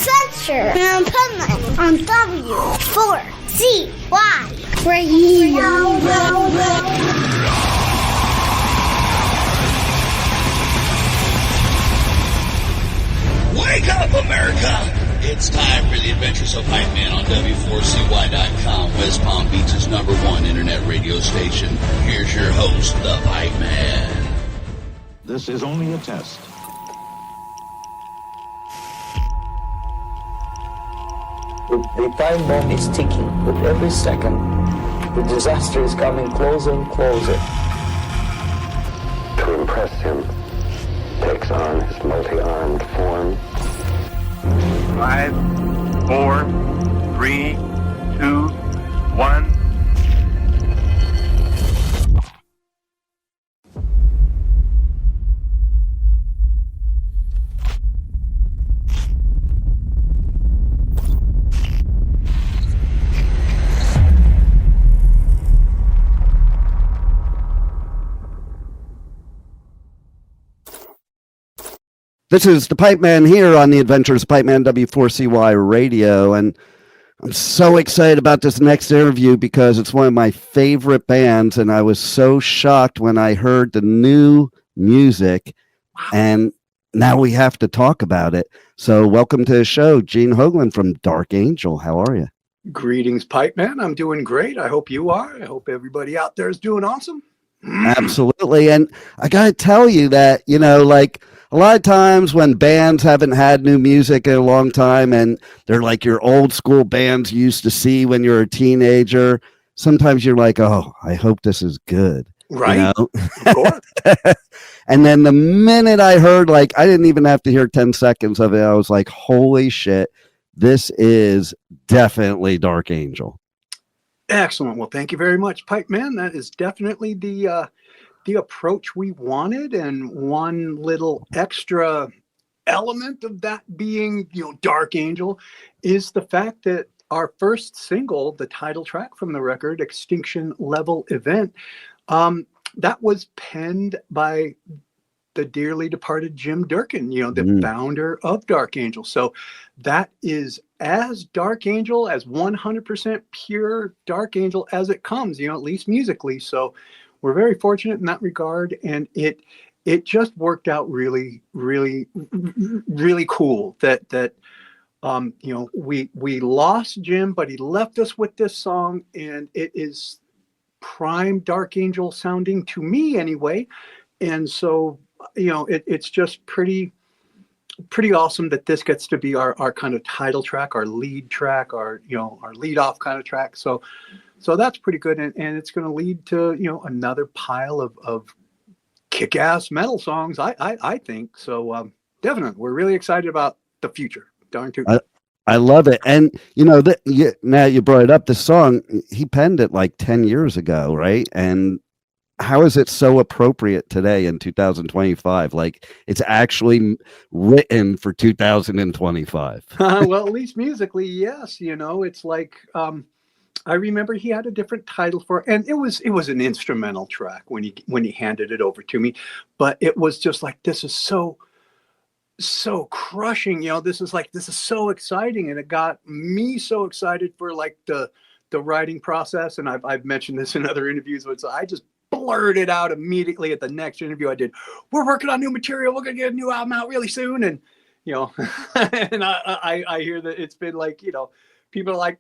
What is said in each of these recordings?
Adventure in Pipeman on W4CY Radio. Wake up, America! It's time for the Adventures of Pipeman on W4CY.com, West Palm Beach's #1 internet radio station. Here's your host, the Pipeman. This is only a test. The time bomb is ticking. With every second, the disaster is coming closer and closer. To impress him, takes on his multi-armed form. 5, 4, 3, 2, 1. This is the Pipeman here on the Adventures of Pipeman W4CY Radio, and I'm so excited about this next interview because it's one of my favorite bands, and I was so shocked when I heard the new music, and now we have to talk about it. So welcome to the show, Gene Hoglan from Dark Angel. How are you? Greetings, Pipeman. I'm doing great. I hope you are. I hope everybody out there is doing awesome. Absolutely, and I got to tell you that, you know, like, a lot of times when bands haven't had new music in a long time and they're like your old school bands you used to see when you were a teenager, sometimes you're like, oh, I hope this is good. Right. You know? Of course. And then the minute I heard, like, I didn't even have to hear 10 seconds of it. I was like, holy shit, this is definitely Dark Angel. Excellent. Well, thank you very much, Pipeman. That is definitely the approach we wanted, and one little extra element of that being, you know, Dark Angel, is the fact that our first single, the title track from the record, Extinction Level Event, that was penned by the dearly departed Jim Durkin, you know, the founder of Dark Angel. So that is as Dark Angel, as 100% pure Dark Angel as it comes, you know, at least musically. So we're very fortunate in that regard, and it just worked out really, really, really cool that you know, we lost Jim, but he left us with this song, and it is prime Dark Angel sounding to me anyway. And so, you know, it's just pretty awesome that this gets to be our kind of title track, our lead track, our lead off kind of track. So that's pretty good, and it's going to lead to, you know, another pile of kick-ass metal songs, I think. So definitely, we're really excited about the future. Darn tootin'. I love it. And, you know, now you brought it up, the song, he penned it like 10 years ago, right? And how is it so appropriate today in 2025? Like, it's actually written for 2025. Well, at least musically, yes. You know, it's like... I remember he had a different title for, and it was an instrumental track when he handed it over to me, but it was just like, this is so crushing, you know, this is so exciting, and it got me so excited for like the writing process. And I've mentioned this in other interviews, but so I just blurted out immediately at the next interview I did, we're working on new material, we're gonna get a new album out really soon. And, you know, and I hear that it's been like, you know, people are like,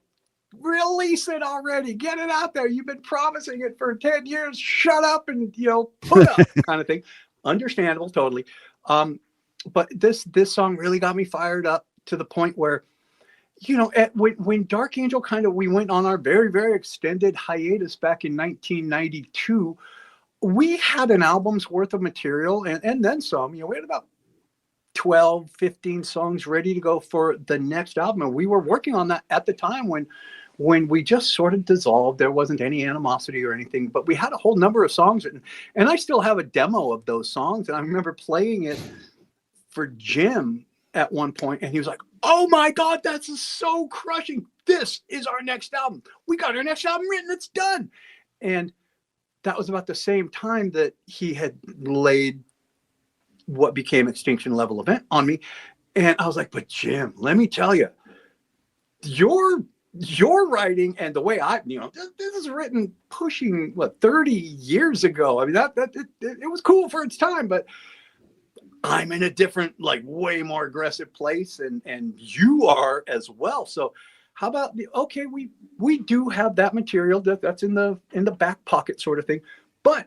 release it already, get it out there, you've been promising it for 10 years, shut up and, you know, put up kind of thing. Understandable, totally. But this song really got me fired up to the point where, you know, when Dark Angel we went on our very, very extended hiatus back in 1992, we had an album's worth of material and then some. You know, we had about 12, 15 songs ready to go for the next album. And we were working on that at the time when we just sort of dissolved. There wasn't any animosity or anything, but we had a whole number of songs written. And I still have a demo of those songs. And I remember playing it for Jim at one point, and he was like, oh my God, that's so crushing. This is our next album. We got our next album written. It's done. And that was about the same time that he had laid what became Extinction Level Event on me. And I was like, but Jim, let me tell you, your writing and the way this is written pushing 30 years ago. I mean, it was cool for its time, but I'm in a different, way more aggressive place, and you are as well. So how about we do have that material that's in the back pocket sort of thing, but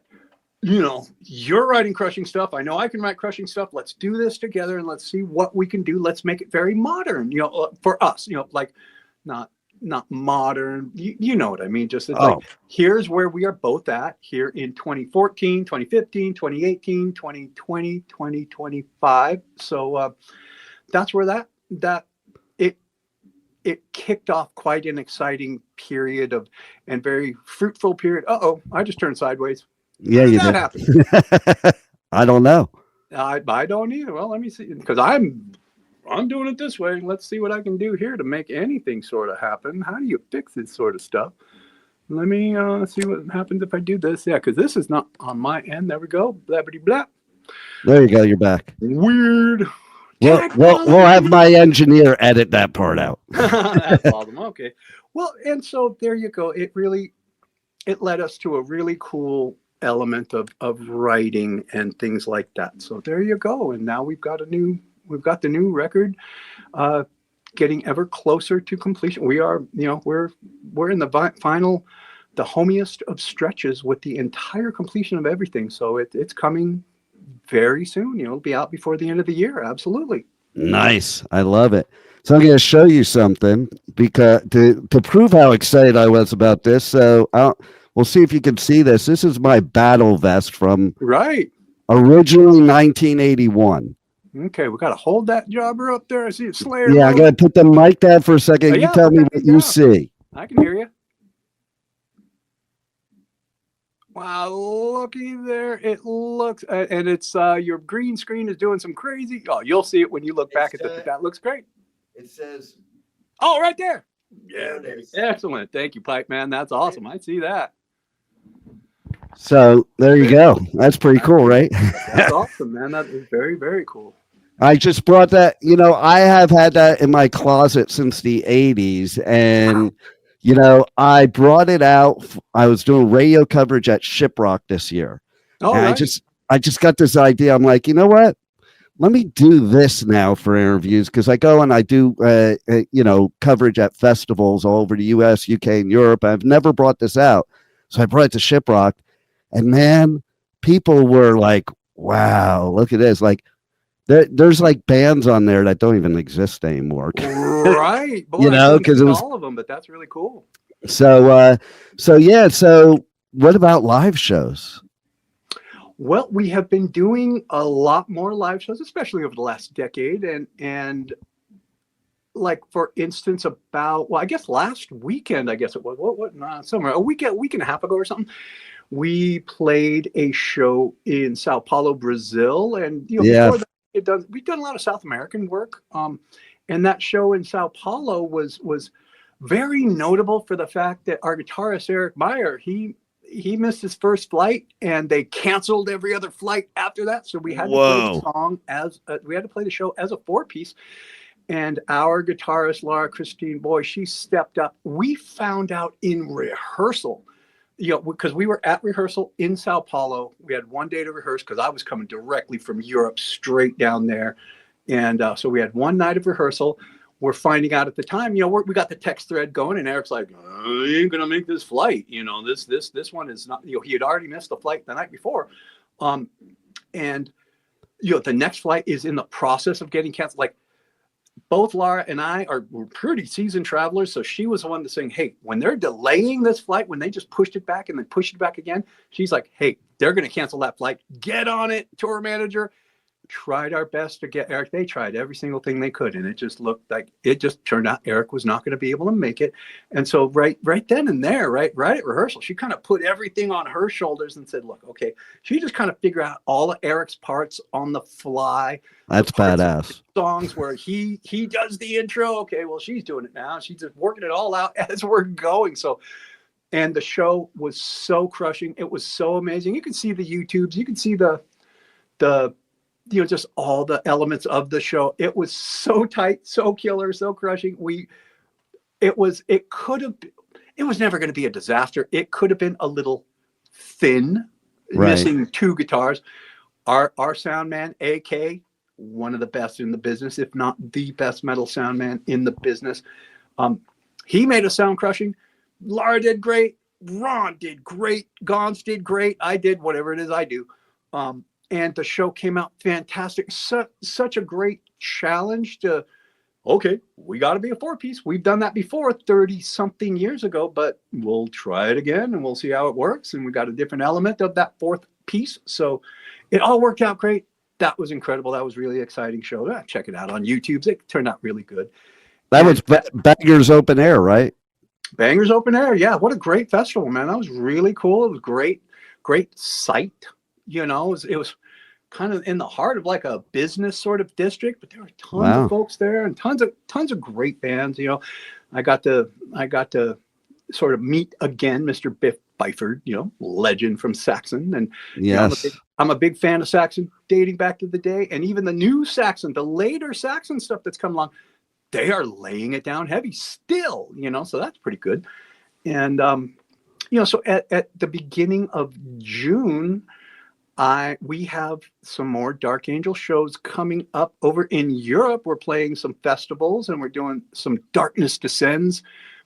you're writing crushing stuff. I know I can write crushing stuff. Let's do this together and let's see what we can do. Let's make it very modern, for us, not modern. You know what I mean? Just here's where we are both at here in 2014, 2015, 2018, 2020, 2025. So that's where it kicked off quite an exciting period and very fruitful period. I just turned sideways. Yeah, you did. Happen? I don't know. I don't either. Well, let me see, because I'm doing it this way. Let's see what I can do here to make anything sort of happen. How do you fix this sort of stuff? Let me see what happens if I do this. Yeah, because this is not on my end. There we go. Blabbity blah. There you go. You're back. Weird. We'll have my engineer edit that part out. That's awesome. Okay. Well, and so there you go. It led us to a really cool element of writing and things like that. So there you go. And now we've got the new record getting ever closer to completion. We are, we're in the final, the homiest of stretches with the entire completion of everything. So it's coming very soon. It'll be out before the end of the year. Absolutely. Nice. I love it. So I'm going to show you something because to prove how excited I was about this. So we'll see if you can see this. This is my battle vest from originally 1981. Okay, we got to hold that jobber up there. I see it Slayer. Yeah, I'm going to put the mic down for a second. You tell me what you see. I can hear you. Wow, looky there. It looks, and it's your green screen is doing some crazy. Oh, you'll see it when you look back at it. That looks great. It says, right there. Yeah, excellent. Thank you, Pipeman. That's awesome. I see that. So there you go. That's pretty cool, right? That's awesome, man. That is very, very cool. I just brought that, I have had that in my closet since the 80s. And, I brought it out. I was doing radio coverage at Shiprock this year. Oh, and I just got this idea. I'm like, you know what? Let me do this now for interviews, because I go and I do, coverage at festivals all over the U.S., UK, and Europe. I've never brought this out. So I brought it to Shiprock. And, man, people were like, wow, look at this. Like, there's like bands on there that don't even exist anymore. Right. Boy, because it was all of them, but that's really cool. So what about live shows? Well, we have been doing a lot more live shows, especially over the last decade. And like, for instance, I guess last weekend, I guess it was, somewhere, a week and a half ago or something, we played a show in Sao Paulo, Brazil. And, before that, we've done a lot of South American work. And that show in Sao Paulo was very notable for the fact that our guitarist, Eric Meyer, he missed his first flight and they canceled every other flight after that. So we had to play the song we had to play the show as a 4-piece. And our guitarist, Laura Christine Boy, she stepped up. We found out in rehearsal, because we were at rehearsal in Sao Paulo. We had one day to rehearse because I was coming directly from Europe straight down there. And so we had one night of rehearsal. We're finding out at the time, we got the text thread going, and Eric's like, I ain't going to make this flight. This one is not, he had already missed the flight the night before. And the next flight is in the process of getting canceled. Like, both Laura and I we're pretty seasoned travelers. So she was the one that's saying, hey, when they're delaying this flight, when they just pushed it back and then pushed it back again, she's like, hey, they're going to cancel that flight. Get on it, tour manager. Tried our best to get Eric. They tried every single thing they could. And it just turned out Eric was not going to be able to make it. And so right then and there, right at rehearsal, she kind of put everything on her shoulders and said, look, okay, she just kind of figured out all of Eric's parts on the fly. That's badass. Songs where he does the intro. Okay, well, she's doing it now. She's just working it all out as we're going. So, and the show was so crushing. It was so amazing. You can see the YouTubes. You can see the just all the elements of the show. It was so tight, so killer, so crushing. It was never going to be a disaster. It could have been a little thin, missing 2 guitars. Our sound man, AK, one of the best in the business, if not the best metal sound man in the business. He made a sound crushing. Laura did great. Ron did great. Gons did great. I did whatever it is I do. And the show came out fantastic. Such a great challenge to, okay, we got to be a 4-piece. We've done that before 30-something years ago, but we'll try it again and we'll see how it works. And we got a different element of that 4th piece. So it all worked out great. That was incredible. That was really exciting show. Check it out on YouTube. It turned out really good. That was Bangers Open Air, right? Bangers Open Air. Yeah. What a great festival, man. That was really cool. It was great site. It was kind of in the heart of like a business sort of district, but there were tons of folks there and tons of great bands. I got to sort of meet again Mr. Biff Byford, legend from Saxon. And yes, I'm a big fan of Saxon dating back to the day. And even the new Saxon, the later Saxon stuff that's come along, they are laying it down heavy still, so that's pretty good. And, so at the beginning of June, we have some more Dark Angel shows coming up over in Europe. We're playing some festivals and we're doing some Darkness Descends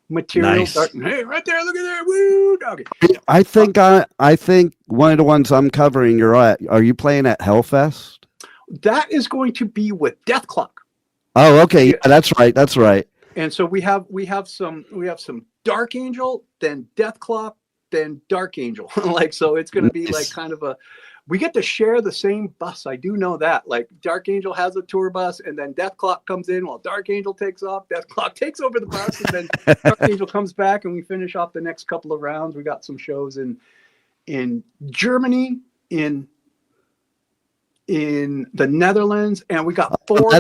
material. Nice. Hey, right there, look at there. Woo, doggy. I think one of the ones I'm covering are you playing at Hellfest? That is going to be with Dethklok. Oh, okay. Yeah, that's right. And so we have some Dark Angel, then Dethklok, then Dark Angel. So it's going to be like kind of we get to share the same bus. I do know that. Like Dark Angel has a tour bus and then Dethklok comes in while Dark Angel takes off. Dethklok takes over the bus and then Dark Angel comes back and we finish off the next couple of rounds. We got some shows in Germany, in the Netherlands, and we got 4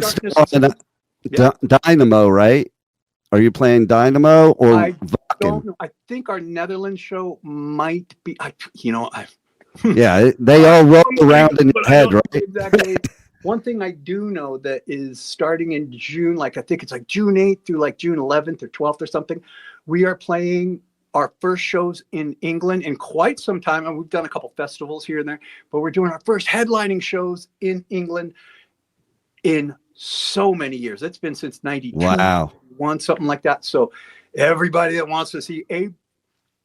Dynamo, right? Are you playing Dynamo or I Vakken? don't know. I think our Netherlands show might be. Yeah, they all roll around in your head, right? Exactly. One thing I do know that is starting in June, I think it's like June 8th through like June 11th or 12th or something, we are playing our first shows in England in quite some time. And we've done a couple festivals here and there, but we're doing our first headlining shows in England in so many years. It's been since 92. Wow. Something like that. So everybody that wants to see a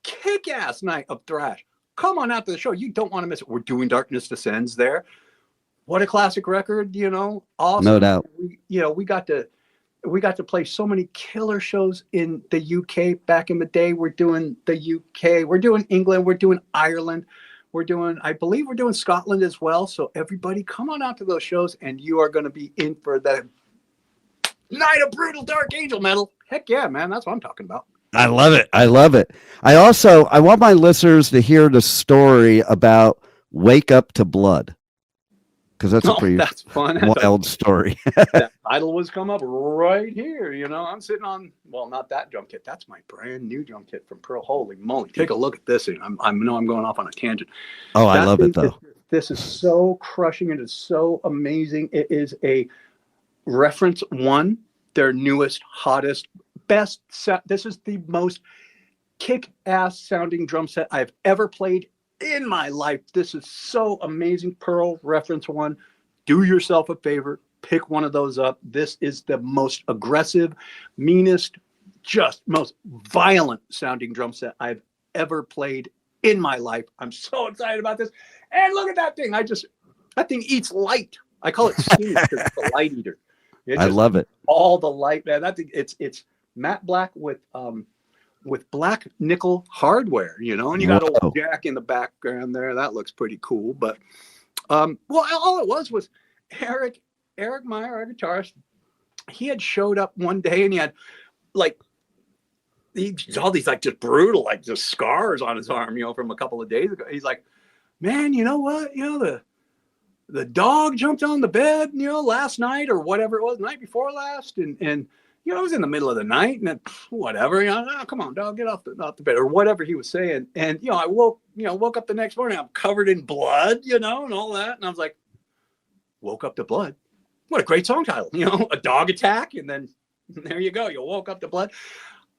kick-ass night of thrash, come on out to the show. You don't want to miss it. We're doing Darkness Descends there. What a classic record, awesome. No doubt. We got to play so many killer shows in the UK back in the day. We're doing the UK, we're doing England, we're doing Ireland, I believe we're doing Scotland as well. So everybody come on out to those shows and you are going to be in for the night of brutal Dark Angel metal. Heck yeah, man. That's what I'm talking about. I love it. I want my listeners to hear the story about Wake Up to Blood. Because that's a pretty wild story. That title was come up right here. I'm sitting on, not that drum kit. That's my brand new drum kit from Pearl. Holy moly. Take a look at this thing. I know I'm going off on a tangent. Oh, I love it though. This is so crushing. It is so amazing. It is a Reference 1, their newest, hottest, best set. This is the most kick-ass sounding drum set I've ever played in my life. This is so amazing. Pearl Reference 1. Do yourself a favor. Pick one of those up. This is the most aggressive, meanest, just most violent sounding drum set I've ever played in my life. I'm so excited about this. And look at that thing. That thing eats light. I call it steam because it's a light eater. I love it. All the light, man. That thing, it's matte black with black nickel hardware, and you got a old jack in the background there. That looks pretty cool. But all it was Eric Meyer, our guitarist. He had showed up one day and he had all these just brutal just scars on his arm, from a couple of days ago. He's like, man, you know what? The dog jumped on the bed, last night or whatever it was, night before last, and it was in the middle of the night, and then, whatever, oh, come on, dog, get off the bed, or whatever he was saying. And I woke up the next morning, I'm covered in blood, and all that, and I was like, Woke Up to Blood. What a great song title, you know, a dog attack. And then there you go. You woke up to blood.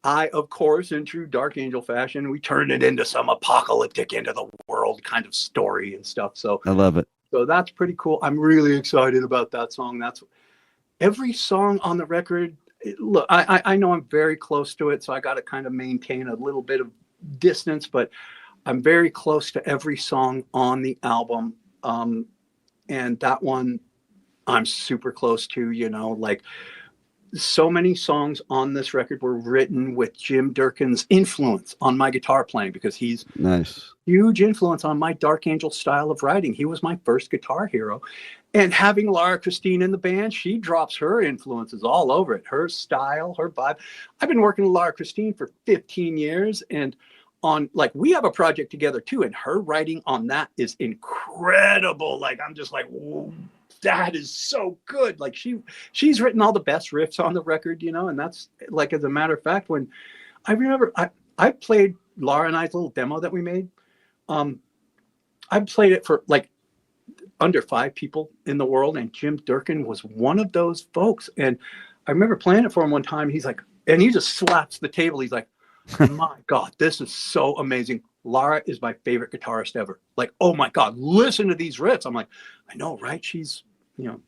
I, of course, in true Dark Angel fashion, we turned it into some apocalyptic end of the world kind of story and stuff. So I love it. So that's pretty cool. I'm really excited about that song. That's every song on the record. Look, I know I'm very close to it, so I got to kind of maintain a little bit of distance, but I'm very close to every song on the album. And that one I'm super close to, you know, like so many songs on this record were written with Jim Durkin's influence on my guitar playing, because he's nice, huge influence on my Dark Angel style of writing. He was my first guitar hero. And having Laura Christine in the band, she drops her influences all over it. Her style, her vibe. I've been working with Laura Christine for 15 years, and on like we have a project together too, and her writing on that is incredible. Like I'm just like, whoa, that is so good. Like she's written all the best riffs on the record, you know. And that's like, as a matter of fact, when I remember I played Laura and I's little demo that we made. I played it for like under 5 people in the world, and Jim Durkin was one of those folks. And I remember playing it for him one time. He's like, and he just slaps the table. He's like, my God, this is so amazing. Laura is my favorite guitarist ever. Like, oh my God, listen to these riffs. I'm like, I know, right? She's, you know,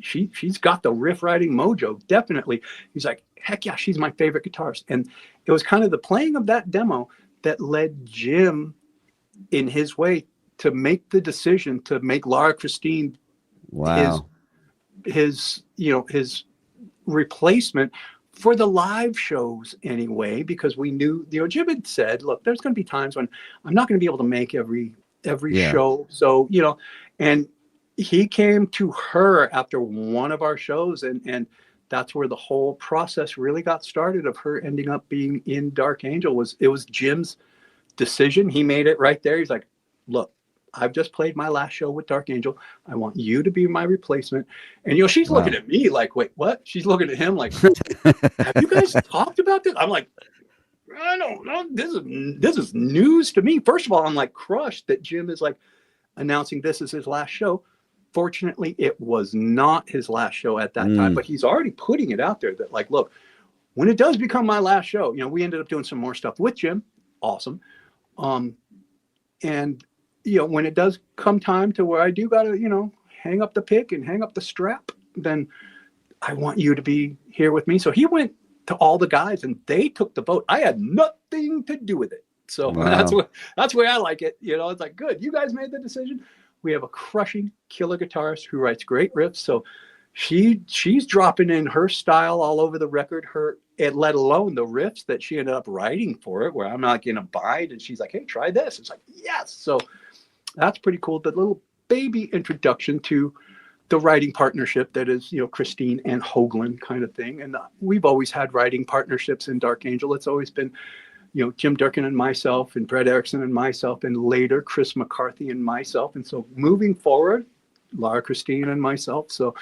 she's got the riff writing mojo, definitely. He's like, heck yeah, she's my favorite guitarist. And it was kind of the playing of that demo that led Jim in his way to make the decision to make Laura Christine his replacement for the live shows anyway, because we knew, you know, Jim had said, look, there's going to be times when I'm not going to be able to make every show. So, you know, and he came to her after one of our shows, and that's where the whole process really got started of her ending up being in Dark Angel. It was Jim's decision. He made it right there. He's like, look, I've just played my last show with Dark Angel. I want you to be my replacement. And, you know, she's looking at me like, wait, what? She's looking at him like, have you guys talked about this? I'm like, I don't know. This is news to me. First of all, I'm like crushed that Jim is like announcing this is his last show. Fortunately, it was not his last show at that time, but he's already putting it out there that like, look, when it does become my last show, you know, we ended up doing some more stuff with Jim. Awesome. And, you know, when it does come time to where I do got to, you know, hang up the pick and hang up the strap, then I want you to be here with me. So he went to all the guys and they took the vote. I had nothing to do with it. So that's the way I like it. You know, it's like, good, you guys made the decision. We have a crushing killer guitarist who writes great riffs. So she's dropping in her style all over the record, let alone the riffs that she ended up writing for it, where I'm like in a bind and she's like, hey, try this. It's like, yes. So that's pretty cool. The little baby introduction to the writing partnership that is, you know, Christine and Hoglan kind of thing. And we've always had writing partnerships in Dark Angel. It's always been, you know, Jim Durkin and myself and Brett Erickson and myself, and later Chris McCarthy and myself. And so moving forward, Laura Christine and myself. So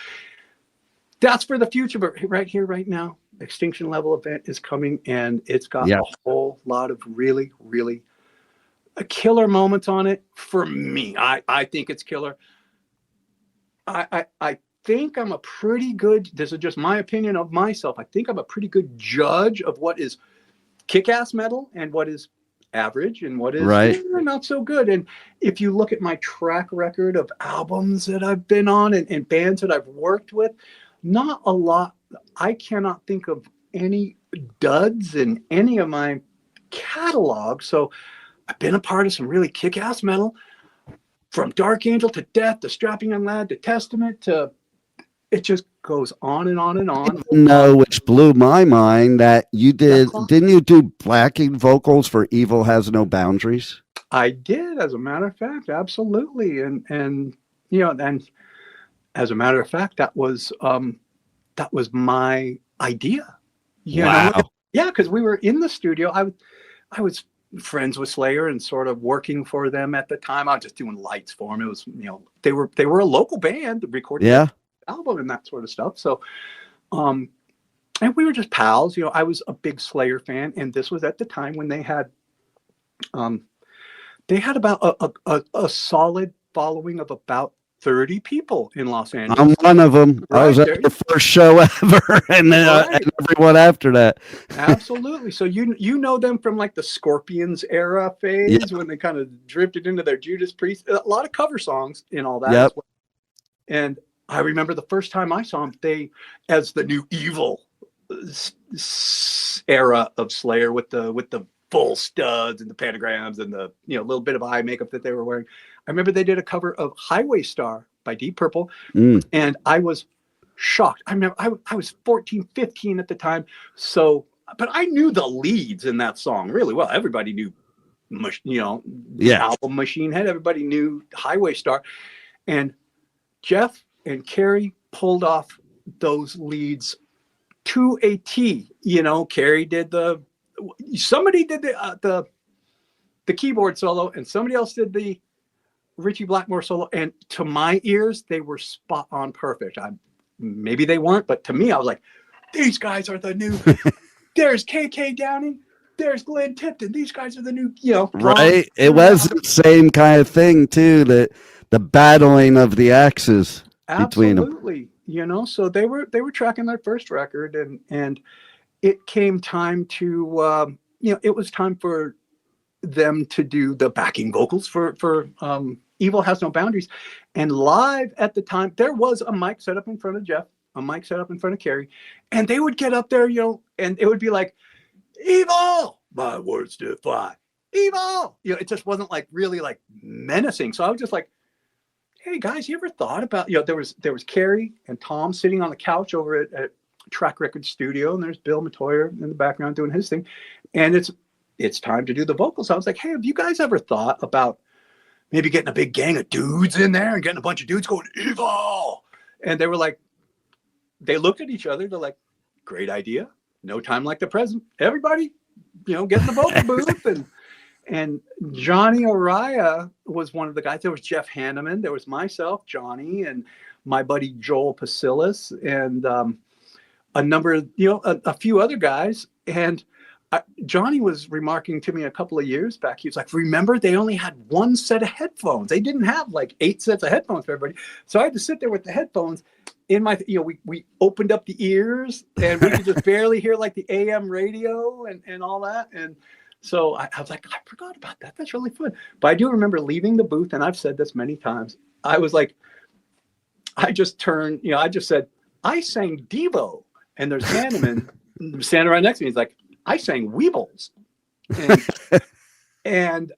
that's for the future. But right here, right now, Extinction Level event is coming, and it's got a whole lot of really, really killer moments on it for me. I think it's killer. I think I'm a pretty good, this is just my opinion of myself, I think I'm a pretty good judge of what is kick-ass metal and what is average and what is not so good. And if you look at my track record of albums that I've been on and bands that I've worked with, not a lot. I cannot think of any duds in any of my catalog. So I've been a part of some really kick-ass metal, from Dark Angel to Death to Strapping Young Lad to Testament to, it just goes on and on and on. No, which blew my mind that you didn't you do backing vocals for Evil Has No Boundaries? I did, as a matter of fact, absolutely. And you know, and as a matter of fact, that was my idea. You know? Yeah, because we were in the studio. I was friends with Slayer and sort of working for them at the time. I was just doing lights for them. It was, you know, they were a local band recording an album and that sort of stuff. So, and we were just pals. You know, I was a big Slayer fan, and this was at the time when they had about a solid following of about 30 people in Los Angeles. I'm one of them. I was Right, at the first show ever, and then and everyone after that. Absolutely. So you know them from like the Scorpions era phase when they kind of drifted into their Judas Priest. A lot of cover songs and all that. Yep. As well. And I remember the first time I saw them, they as the new evil era of Slayer with the full studs and the pentagrams and the little bit of eye makeup that they were wearing. I remember they did a cover of Highway Star by Deep Purple, and I was shocked. I remember I was 14, 15 at the time, but I knew the leads in that song really well. Everybody knew, album Machine Head. Everybody knew Highway Star, and Jeff and Carrie pulled off those leads to a T. Carrie did somebody did the keyboard solo, and somebody else did the Richie Blackmore solo, and to my ears they were spot on perfect. Maybe they weren't, but to me I was like, these guys are the new there's KK Downing, there's Glenn Tipton, these guys are the new right. It was the same kind of thing too, that the battling of the axes between them. Absolutely. So they were tracking their first record, and it came time to it was time for them to do the backing vocals for Evil Has No Boundaries. And live at the time, there was a mic set up in front of Jeff, a mic set up in front of Carrie, and they would get up there, and it would be like, Evil, my words defy, Evil. It just wasn't like really like menacing. So I was just like, hey guys, you ever thought about, there was Carrie and Tom sitting on the couch over at Track Record Studio, and there's Bill Matoyer in the background doing his thing, and it's time to do the vocals. I was like, hey, have you guys ever thought about maybe getting a big gang of dudes in there and getting a bunch of dudes going evil? And they were like, they looked at each other. They're like, great idea. No time like the present. Everybody, get in the vocal booth. And Johnny Araya was one of the guys. There was Jeff Hanneman. There was myself, Johnny, and my buddy Joel Pasilis, and a number of, a few other guys. And Johnny was remarking to me a couple of years back. He was like, remember, they only had one set of headphones. They didn't have like 8 sets of headphones for everybody. So I had to sit there with the headphones in my, we opened up the ears, and we could just barely hear like the AM radio and all that. And so I was like, I forgot about that. That's really fun. But I do remember leaving the booth, and I've said this many times. I was like, I just turned, I just said, I sang Devo. And there's Hanneman standing right next to me. He's like, I sang Weebles. And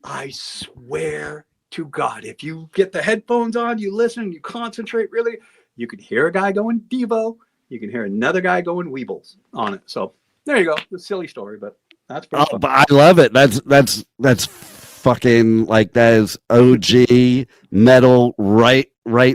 I swear to God, if you get the headphones on, you listen, you concentrate really, you can hear a guy going Devo. You can hear another guy going Weebles on it. So there you go. It's a silly story, but that's pretty fun. But I love it. That's fucking like, that is OG metal right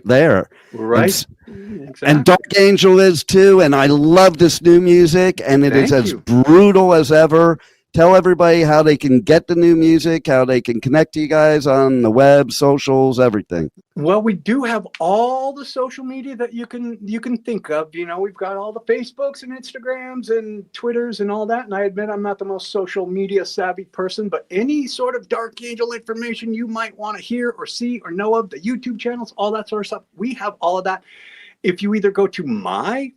there. Right. Exactly. And Dark Angel is too, and I love this new music, and it is as brutal as ever. Tell everybody how they can get the new music, how they can connect to you guys on the web, socials, everything. Well, we do have all the social media that you can think of. We've got all the Facebooks and Instagrams and Twitters and all that. And I admit I'm not the most social media savvy person, but any sort of Dark Angel information you might want to hear or see or know of, the YouTube channels, all that sort of stuff, we have all of that. If you either go to my,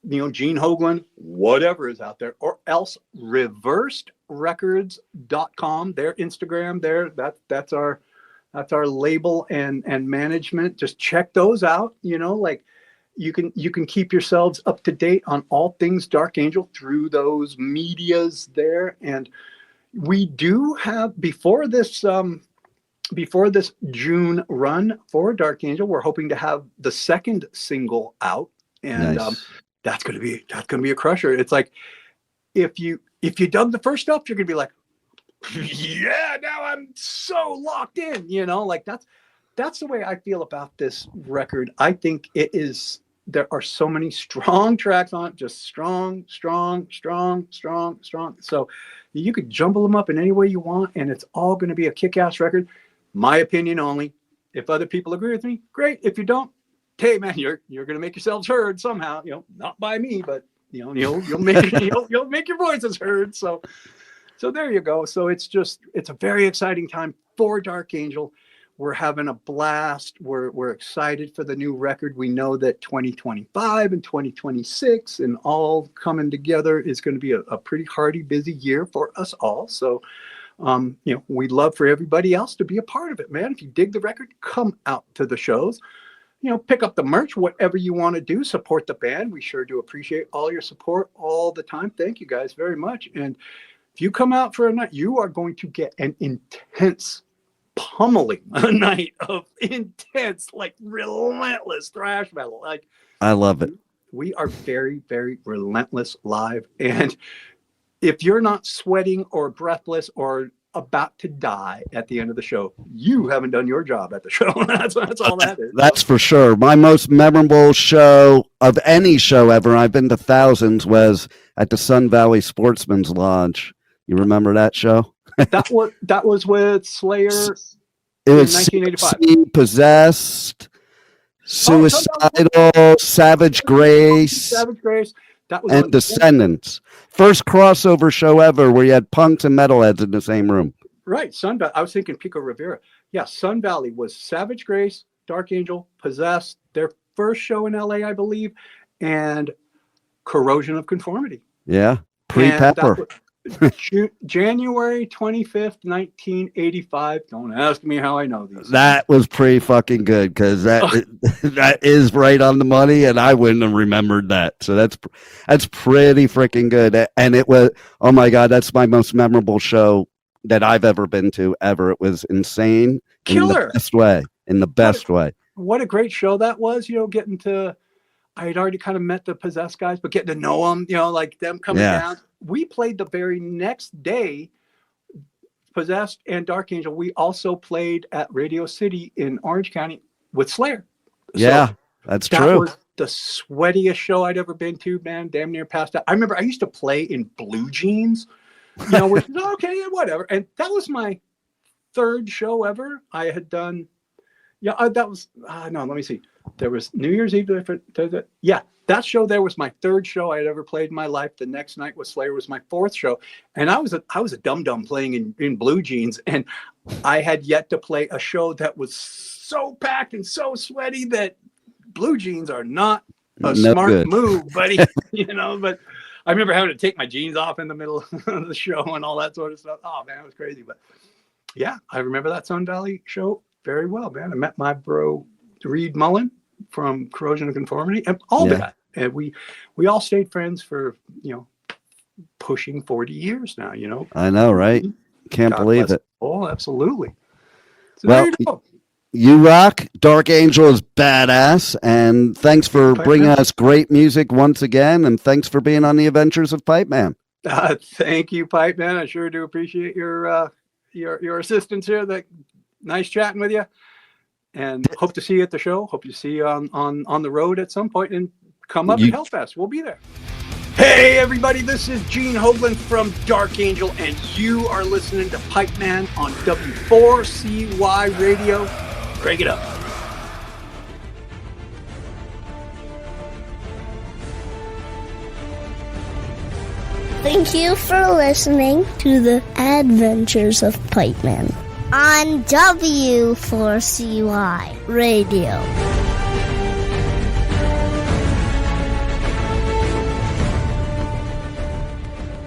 Gene Hoglan, whatever is out there, or else reversedrecords.com, their Instagram there, that's our label and management. Just check those out. Like you can keep yourselves up to date on all things Dark Angel through those medias there. And we do have, before this June run for Dark Angel, we're hoping to have the second single out, and nice. That's gonna be a crusher. It's like if you dug the first stuff, you're gonna be like, yeah, now I'm so locked in. Like that's the way I feel about this record. I think it is. There are so many strong tracks on it, just strong. So you could jumble them up in any way you want, and it's all going to be a kick-ass record. My opinion only. If other people agree with me, great. If you don't, hey man, you're going to make yourselves heard somehow. Not by me, but you'll make you'll make your voices heard. So there you go. So it's a very exciting time for Dark Angel. We're having a blast. We're excited for the new record. We know that 2025 and 2026 and all coming together is going to be a pretty hearty, busy year for us all. So, we'd love for everybody else to be a part of it, man. If you dig the record, come out to the shows. Pick up the merch, whatever you want to do, support the band. We sure do appreciate all your support all the time. Thank you guys very much. And if you come out for a night, you are going to get an intense pummeling, a night of intense, like relentless thrash metal. Like, I love it. We are very, very relentless live. And if you're not sweating or breathless or about to die at the end of the show, you haven't done your job at the show. That's all that is. That's for sure. My most memorable show of any show ever, I've been to thousands, was at the Sun Valley Sportsman's Lodge. You remember that show? that was with Slayer. It was 1985. Possessed, Suicidal, Savage Grace, That was and Descendants. First crossover show ever where you had punks and metalheads in the same room. Right. Sun Valley. I was thinking Pico Rivera. Yeah, Sun Valley was Savage Grace, Dark Angel, Possessed, their first show in LA, I believe, and Corrosion of Conformity. Yeah. Pre-Pepper. January 25th, 1985. Don't ask me how I know these. That was pretty fucking good because that is right on the money, and I wouldn't have remembered that. So that's pretty freaking good. And it was, oh my God, that's my most memorable show that I've ever been to ever. It was insane. Killer. In the best way. What a great show that was, getting to, I had already kind of met the Possessed guys, but getting to know them, like them coming down. We played the very next day, Possessed and Dark Angel. We also played at Radio City in Orange County with Slayer. Yeah, that's true. That was the sweatiest show I'd ever been to, man. Damn near passed out. I remember I used to play in blue jeans, which is okay, whatever. And that was my third show ever. I had done, that was, no, let me see. There was New Year's Eve. That show there was my third show I had ever played in my life. The next night with Slayer was my fourth show. And I was a dum-dum playing in blue jeans. And I had yet to play a show that was so packed and so sweaty that blue jeans are not a smart move, buddy. But I remember having to take my jeans off in the middle of the show and all that sort of stuff. Oh, man, it was crazy. But yeah, I remember that Sun Valley show very well, man. I met my bro, Reed Mullen, from Corrosion of Conformity, and all that. And we all stayed friends for, pushing 40 years now, I know, right? Can't believe it. Oh, absolutely. So well, you rock. Dark Angel is badass. And thanks for bringing us great music once again. And thanks for being on the Adventures of Pipeman. Thank you, Pipeman. I sure do appreciate your assistance here. Nice chatting with you. And hope to see you at the show. Hope to see you on the road at some point, and come up at Hellfest. We'll be there. Hey, everybody. This is Gene Hoglan from Dark Angel, and you are listening to Pipeman on W4CY Radio. Crank it up. Thank you for listening to the Adventures of Pipeman on W4CY Radio.